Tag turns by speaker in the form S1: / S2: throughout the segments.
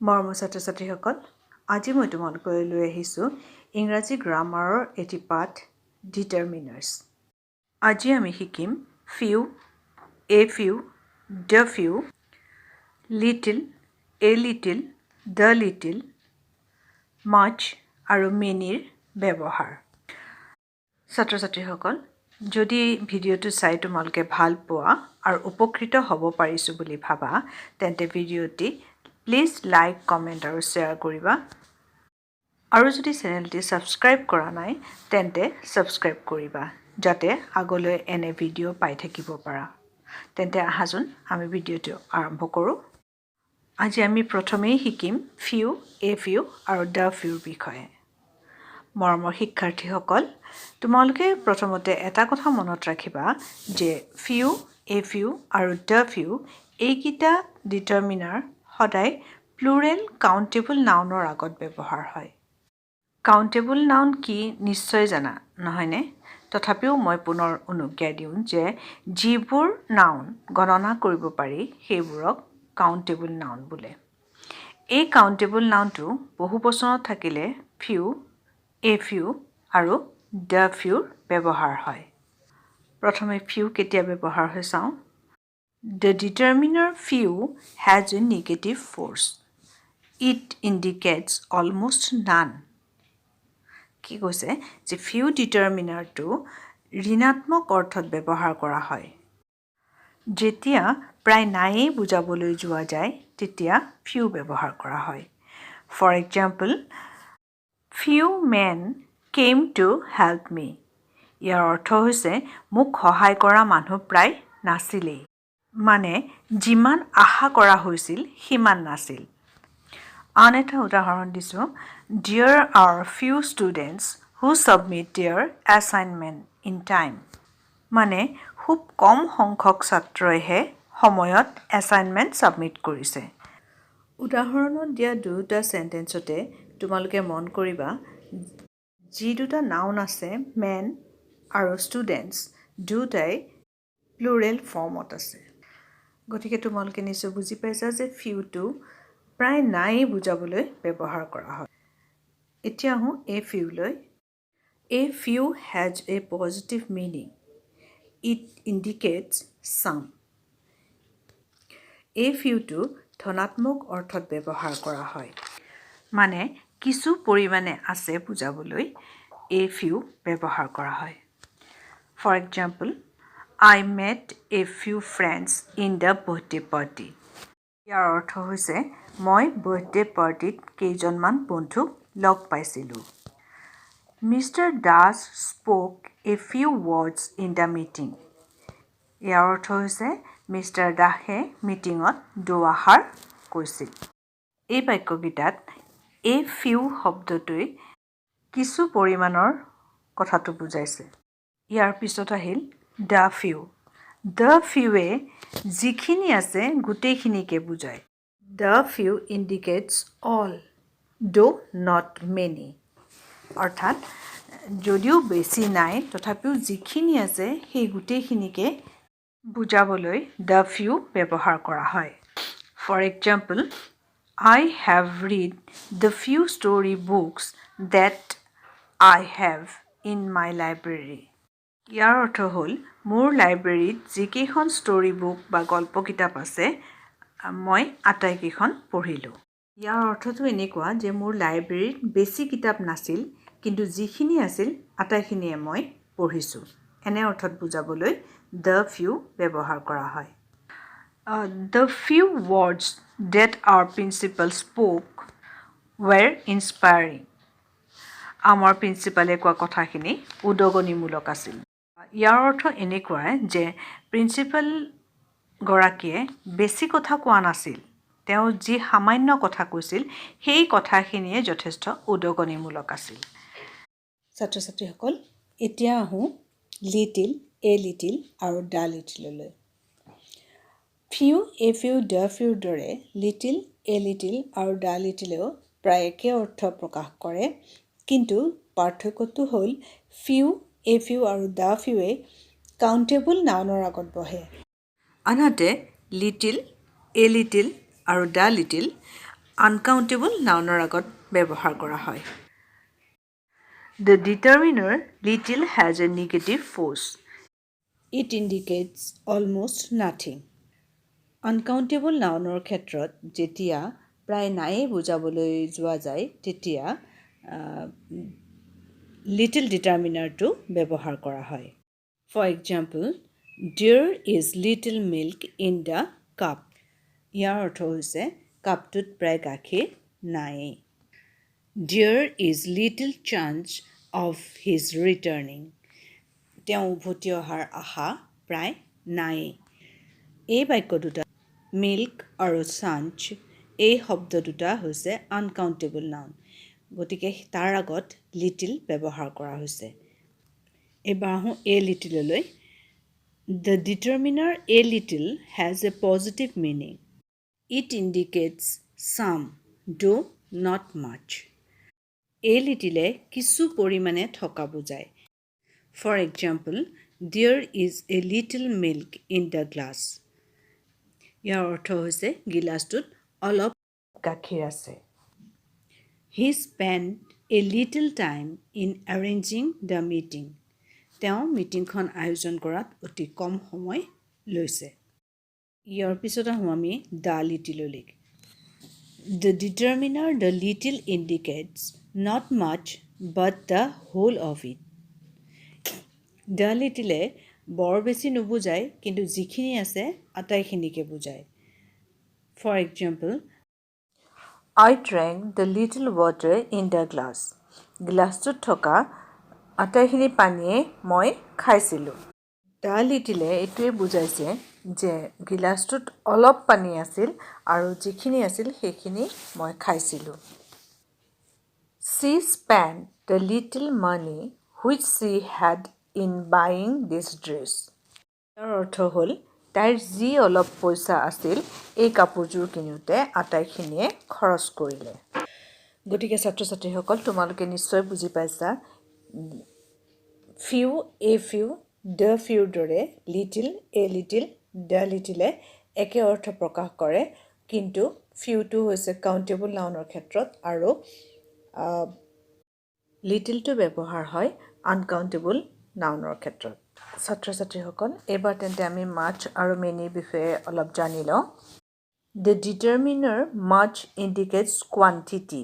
S1: মৰমৰ ছাত্ৰ-ছাত্ৰীসকল, আজি মই তোমালোকলৈ লৈ আহিছোঁ ইংৰাজী গ্ৰামাৰৰ এটি পাঠ ডিটাৰমিনাৰ্ছ। আজি আমি শিকিম few, a few, the few, little, a little, the little, much আৰু মেনিৰ ব্যৱহাৰ। ছাত্ৰ-ছাত্ৰীসকল, যদি ভিডিঅ'টো চাই তোমালোকে ভাল পোৱা আৰু উপকৃত হ'ব পাৰিছোঁ বুলি ভাবা, তেন্তে ভিডিঅ'টি প্লিজ লাইক, কমেণ্ট আৰু শ্বেয়াৰ কৰিবা। আৰু যদি চেনেলটি ছাবস্ক্ৰাইব কৰা নাই, তেন্তে ছাবস্ক্ৰাইব কৰিবা, যাতে আগলৈ এনে ভিডিঅ' পাই থাকিব পাৰা। তেন্তে আহাচোন আমি ভিডিঅ'টো আৰম্ভ কৰোঁ। আজি আমি প্ৰথমেই শিকিম ফিউ, এ ফিউ আৰু দ্য ফিউৰ বিষয়ে। মৰমৰ শিক্ষাৰ্থীসকল, তোমালোকে প্ৰথমতে এটা কথা মনত ৰাখিবা যে ফিউ, এ ফিউ আৰু দ্য ফিউ এইকেইটা ডিটাৰমিনাৰ সদায় প্লুৰেল কাউণ্টেবল নাউনৰ আগত ব্যৱহাৰ হয়। কাউণ্টেবল নাউন কি নিশ্চয় জানা, নহয়নে? তথাপিও মই পুনৰ অনুজ্ঞা দিওঁ যে যিবোৰ নাউন গণনা কৰিব পাৰি সেইবোৰক কাউণ্টেবল নাউন বোলে। এই কাউণ্টেবল নাউনটো বহুবচনত থাকিলে ফিউ, এ ফিউ আৰু দ্য ফিউৰ ব্যৱহাৰ হয়। প্ৰথমে ফিউ কেতিয়া ব্যৱহাৰ হয় চাওঁ। The determiner few has a negative force. It indicates almost none. কি কৈছে যে ফিউ ডিটাৰমিনাৰটো ঋণাত্মক অৰ্থত ব্যৱহাৰ কৰা হয়। যেতিয়া প্ৰায় নায়েই বুজাবলৈ যোৱা যায়, তেতিয়া ফিউ ব্যৱহাৰ কৰা হয়। For example, few men came to help me. ইয়াৰ অৰ্থ হৈছে মোক সহায় কৰা মানুহ প্ৰায় নাছিলেই। মানে যিমান আশা কৰা হৈছিল সিমান নাছিল। আন এটা উদাহৰণ দিছোঁ, There are few students who submit their assignment in time. মানে খুব কম সংখ্যক ছাত্ৰইহে সময়ত এছাইনমেণ্ট ছাবমিট কৰিছে। উদাহৰণত দিয়া দুটা চেণ্টেন্সতে তোমালোকে মন কৰিবা যি দুটা নাউন আছে, মেন আৰু ষ্টুডেণ্টছ, দুটাই প্লুৰেল ফৰ্মত আছে। গতিকে তোমালোকে নিশ্চয় বুজি পাইছা যে ফিউটো প্ৰায় নাই বুজাবলৈ ব্যৱহাৰ কৰা হয়। এতিয়া আহোঁ এ ফিউলৈ। A few has a positive meaning. It indicates some. এই ফিউটো ধনাত্মক অৰ্থত ব্যৱহাৰ কৰা হয়। মানে কিছু পৰিমাণে আছে বুজাবলৈ এ ফিউ ব্যৱহাৰ কৰা হয়। For example, I met a few friends in the birthday party. ইয়াৰ অৰ্থ হৈছে মই বাৰ্থডে পাৰ্টিত কেইজনমান বন্ধুক লগ পাইছিলোঁ। Mr. Das spoke a few words in the meeting. ইয়াৰ অৰ্থ হৈছে মিষ্টাৰ দাসে মিটিঙত দুআষাৰ কৈছিল। এই বাক্যকেইটাত এ ফিউ শব্দটোৱে কিছু পৰিমাণৰ কথাটো বুজাইছে। ইয়াৰ পিছত আহিল দ্য ফিউ। দ্য ফিউৱে যিখিনি আছে গোটেইখিনিকে বুজায়। The few indicates all, though not many. অৰ্থাৎ যদিও বেছি নাই, তথাপিও যিখিনি আছে সেই গোটেইখিনিকে বুজাবলৈ দ্য ফিউ ব্যৱহাৰ কৰা হয়। For example, I have read the few story books that I have in my library. ইয়াৰ অৰ্থ হ'ল মোৰ লাইব্ৰেৰীত যিকেইখন ষ্টৰী বুক বা গল্প কিতাপ আছে, মই আটাইকেইখন পঢ়িলোঁ। ইয়াৰ অৰ্থটো এনেকুৱা যে মোৰ লাইব্ৰেৰীত বেছি কিতাপ নাছিল, কিন্তু যিখিনি আছিল আটাইখিনিয়ে মই পঢ়িছোঁ। এনে অৰ্থত বুজাবলৈ দ্য ফিউ ব্যৱহাৰ কৰা হয়। The few words that our principal spoke were inspiring. আমাৰ প্ৰিন্সিপালে কোৱা কথাখিনি উদগনিমূলক আছিল। ইয়াৰ অৰ্থ এনেকুৱাই যে প্ৰিন্সিপাল গৰাকীয়ে বেছি কথা কোৱা নাছিল। তেওঁ যি সামান্য কথা কৈছিল সেই কথাখিনিয়ে যথেষ্ট উদগনিমূলক আছিল। ছাত্ৰ-ছাত্ৰীসকল, এতিয়া আহোঁ লিটিল, এ লিটিল আৰু দ্য লিটিললৈ। ফিউ, এ ফিউ, দ্য ফিউৰ দৰে লিটিল, এ লিটিল আৰু দ্য লিটিলেও প্ৰায় একে অৰ্থ প্ৰকাশ কৰে, কিন্তু পাৰ্থক্যটো হ'ল ফিউ, এ ফিউ আৰু দ্য ফিউৱে কাউণ্টেবল নাউনৰ আগত বহে। আনহাতে লিটিল, এ লিটিল আৰু দ্য লিটিল আনকাউণ্টেবল নাউনৰ আগত ব্যৱহাৰ কৰা হয় The determiner little has a negative force. It indicates almost nothing. Uncountable নাউনৰ ক্ষেত্ৰত যেতিয়া প্ৰায় নাই বুজাবলৈ যোৱা যায় তেতিয়া little determinerটো ব্যৱহাৰ কৰা হয় For example, there is little milk in the cup. ইয়াৰ অৰ্থ হৈছে কাপটোত প্ৰায় গাখীৰ নাই There is little chance of his returning. তেওঁ উভতি অহাৰ আশা প্ৰায় নাই এই বাক্য দুটা মিল্ক আৰু চাঞ্চ এই শব্দ দুটা হৈছে আনকাউণ্টেবল নাউন গতিকে তাৰ আগত লিটিল ব্যৱহাৰ কৰা হৈছে এবাৰ আহোঁ এ লিটিললৈ The determiner a little has a positive meaning. It indicates some, though not much. A little কিছু পৰিমাণে থকা বুজায় For example, there is a little milk in the glass. ইয়াৰ অৰ্থ হৈছে গিলাচটোত অলপ গাখীৰ আছে He spent a little time in arranging the meeting. তেওঁ মিটিংখন আয়োজন কৰাত অতি কম সময় লৈছে ইয়াৰ পিছত আহোঁ আমি the littleলৈ The determiner the little indicates not much but the whole of it. The little বৰ বেছি নুবুজায় কিন্তু যিখিনি আছে আটাইখিনিকে বুজায় For example, I drank the little water in the glass. গ্লাছটোত থকা আটাইখিনি পানীয়ে মই খাইছিলোঁ The little এইটোৱে বুজাইছে যে গিলাচটোত অলপ পানী আছিল আৰু যিখিনি আছিল সেইখিনি মই খাইছিলোঁ She spent the little money which she had in buying this dress. ইয়াৰ অৰ্থ হ'ল তাইৰ যি অলপ পইচা আছিল এই কাপোৰযোৰ কিনোতে আটাইখিনিয়ে খৰচ কৰিলে গতিকে ছাত্ৰ-ছাত্ৰীসকল তোমালোকে নিশ্চয় বুজি পাইছা few a few the few দৰে little a little the little একে অৰ্থ প্ৰকাশ কৰে কিন্তু fewটো হৈছে কাউণ্টেবল নাউনৰ ক্ষেত্ৰত আৰু লিটলটো ব্যৱহাৰ হয় আনকাউণ্টেবল নাউনৰ ক্ষেত্ৰত ছাত্ৰ-ছাত্ৰীসকল এবাৰ তেন্তে আমি much আৰু many বিষয়ে অলপ জানি লওঁ The determiner much indicates quantity.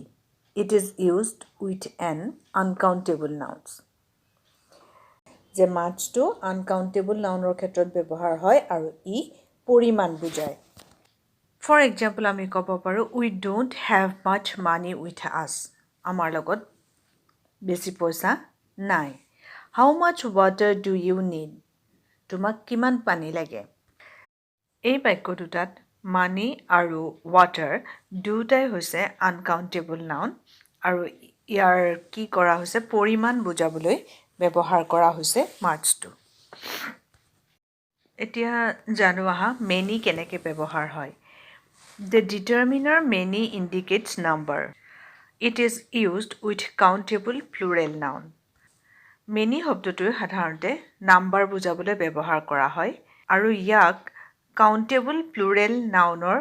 S1: It is used with an uncountable nouns. যে muchটো uncountable নাউনৰ ক্ষেত্ৰত ব্যৱহাৰ হয় আৰু ই পৰিমাণ বুজায় For example, আমি ক'ব পাৰোঁ We don't have much money with us. আমাৰ লগত বেছি পইচা নাই How much water do you need? তোমাক কিমান পানী লাগে এই বাক্য দুটাত money আৰু water দুটাই হৈছে uncountable noun আৰু ইয়াৰ কি কৰা হৈছে পৰিমাণ বুজাবলৈ ব্যৱহাৰ কৰা হৈছে muchটো এতিয়া জানো আহা many কেনেকৈ ব্যৱহাৰ হয় The determiner many indicates number. It is used with countable plural noun. Many শব্দটো সাধাৰণতে নাম্বাৰ বুজাবলৈ ব্যৱহাৰ কৰা হয় আৰু ইয়াক countable plural nounৰ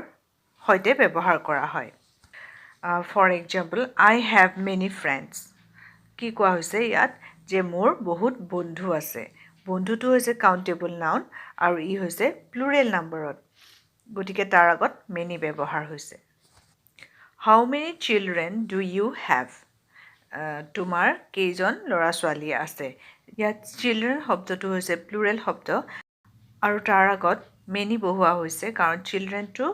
S1: সৈতে ব্যৱহাৰ কৰা হয় For example, I have many friends. কি কোৱা হৈছে ইয়াত যে মোৰ বহুত বন্ধু আছে বন্ধুটো হৈছে countable noun আৰু ই হৈছে plural numberত গতিকে তাৰ আগত many ব্যৱহাৰ হৈছে How many children do you have? তোমাৰ কেইজন ল'ৰা ছোৱালী আছে ইয়াত children শব্দটো হৈছে plural শব্দ আৰু তাৰ আগত many বহুৱা হৈছে কাৰণ childrenটো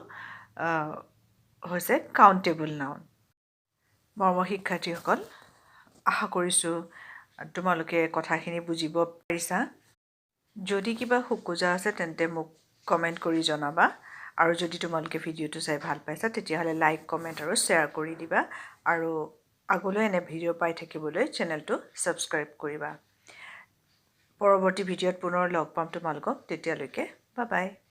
S1: হৈছে countable noun মৰমৰ শিক্ষাৰ্থীসকল আশা কৰিছোঁ তোমালোকে কথাখিনি বুজিব পাৰিছা যদি কিবা খুকুজা আছে তেন্তে মোক কমেণ্ট কৰি জনাবা আৰু যদি তোমালোকে ভিডিঅ'টো চাই ভাল পাইছা তেতিয়াহ'লে লাইক কমেণ্ট আৰু শ্বেয়াৰ কৰি দিবা আৰু আগলৈ এনে ভিডিঅ' পাই থাকিবলৈ চেনেলটো ছাবস্ক্ৰাইব কৰিবা পৰৱৰ্তী ভিডিঅ'ত পুনৰ লগ পাম তোমালোকক তেতিয়ালৈকে বাই বাই